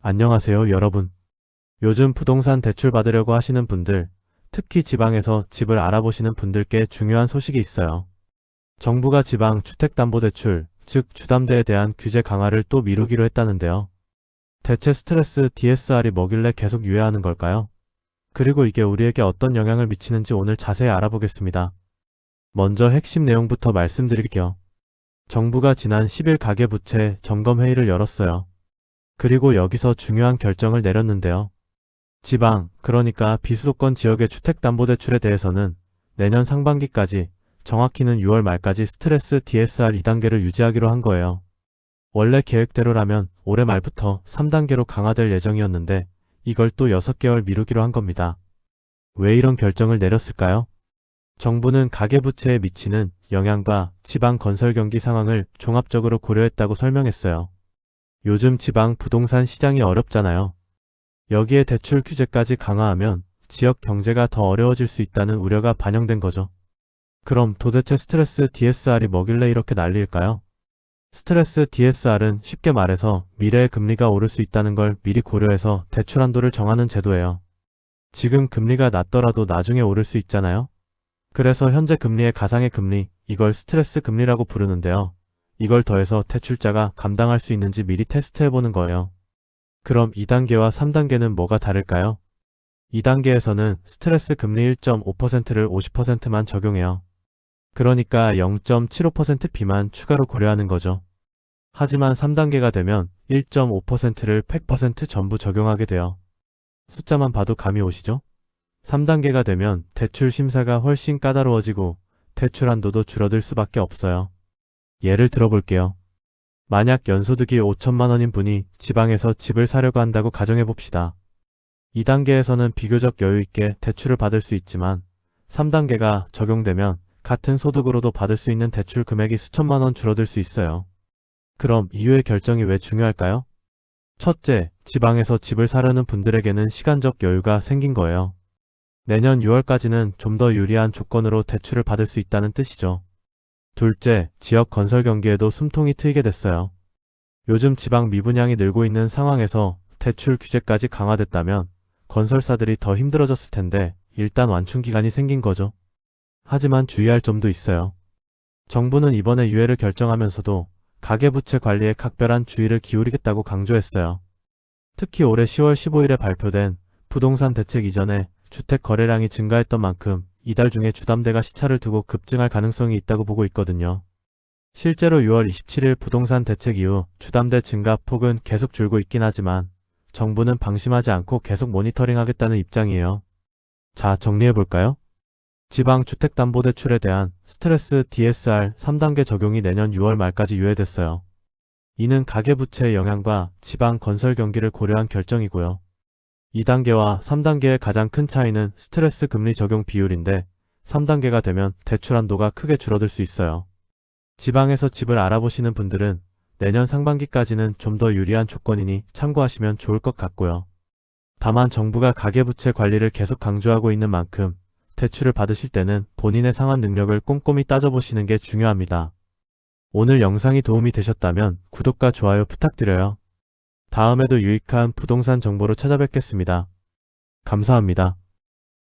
안녕하세요, 여러분. 요즘 부동산 대출 받으려고 하시는 분들, 특히 지방에서 집을 알아보시는 분들께 중요한 소식이 있어요. 정부가 지방 주택담보대출, 즉 주담대에 대한 규제 강화를 또 미루기로 했다는데요. 대체 스트레스 DSR이 뭐길래 계속 유예하는 걸까요? 그리고 이게 우리에게 어떤 영향을 미치는지 오늘 자세히 알아보겠습니다. 먼저 핵심 내용부터 말씀드릴게요. 정부가 지난 10일 가계부채 점검회의를 열었어요. 그리고 여기서 중요한 결정을 내렸는데요. 지방, 그러니까 비수도권 지역의 주택담보대출에 대해서는 내년 상반기까지, 정확히는 6월 말까지 스트레스 DSR 2단계를 유지하기로 한 거예요. 원래 계획대로라면 올해 말부터 3단계로 강화될 예정이었는데 이걸 또 6개월 미루기로 한 겁니다. 왜 이런 결정을 내렸을까요? 정부는 가계부채에 미치는 영향과 지방 건설 경기 상황을 종합적으로 고려했다고 설명했어요. 요즘 지방 부동산 시장이 어렵잖아요. 여기에 대출 규제까지 강화하면 지역 경제가 더 어려워질 수 있다는 우려가 반영된 거죠. 그럼 도대체 스트레스 DSR이 뭐길래 이렇게 난리일까요? 스트레스 DSR은 쉽게 말해서 미래의 금리가 오를 수 있다는 걸 미리 고려해서 대출 한도를 정하는 제도예요. 지금 금리가 낮더라도 나중에 오를 수 있잖아요. 그래서 현재 금리의 가상의 금리, 이걸 스트레스 금리라고 부르는데요. 이걸 더해서 대출자가 감당할 수 있는지 미리 테스트해보는 거예요. 그럼 2단계와 3단계는 뭐가 다를까요? 2단계에서는 스트레스 금리 1.5%를 50%만 적용해요. 그러니까 0.75% 비만 추가로 고려하는 거죠. 하지만 3단계가 되면 1.5%를 100% 전부 적용하게 돼요. 숫자만 봐도 감이 오시죠? 3단계가 되면 대출 심사가 훨씬 까다로워지고 대출 한도도 줄어들 수밖에 없어요. 예를 들어볼게요. 만약 연소득이 5천만 원인 분이 지방에서 집을 사려고 한다고 가정해봅시다. 2단계에서는 비교적 여유있게 대출을 받을 수 있지만 3단계가 적용되면 같은 소득으로도 받을 수 있는 대출 금액이 수천만 원 줄어들 수 있어요. 그럼 이후의 결정이 왜 중요할까요? 첫째, 지방에서 집을 사려는 분들에게는 시간적 여유가 생긴 거예요. 내년 6월까지는 좀 더 유리한 조건으로 대출을 받을 수 있다는 뜻이죠. 둘째, 지역 건설 경기에도 숨통이 트이게 됐어요. 요즘 지방 미분양이 늘고 있는 상황에서 대출 규제까지 강화됐다면 건설사들이 더 힘들어졌을 텐데 일단 완충 기간이 생긴 거죠. 하지만 주의할 점도 있어요. 정부는 이번에 유예를 결정하면서도 가계부채 관리에 각별한 주의를 기울이겠다고 강조했어요. 특히 올해 10월 15일에 발표된 부동산 대책 이전에 주택 거래량이 증가했던 만큼 이달 중에 주담대가 시차를 두고 급증할 가능성이 있다고 보고 있거든요. 실제로 6월 27일 부동산 대책 이후 주담대 증가 폭은 계속 줄고 있긴 하지만 정부는 방심하지 않고 계속 모니터링하겠다는 입장이에요. 자, 정리해볼까요? 지방 주택담보대출에 대한 스트레스 DSR 3단계 적용이 내년 6월 말까지 유예됐어요. 이는 가계부채의 영향과 지방 건설 경기를 고려한 결정이고요. 2단계와 3단계의 가장 큰 차이는 스트레스 금리 적용 비율인데 3단계가 되면 대출 한도가 크게 줄어들 수 있어요. 지방에서 집을 알아보시는 분들은 내년 상반기까지는 좀 더 유리한 조건이니 참고하시면 좋을 것 같고요. 다만 정부가 가계부채 관리를 계속 강조하고 있는 만큼 대출을 받으실 때는 본인의 상환 능력을 꼼꼼히 따져보시는 게 중요합니다. 오늘 영상이 도움이 되셨다면 구독과 좋아요 부탁드려요. 다음에도 유익한 부동산 정보로 찾아뵙겠습니다. 감사합니다.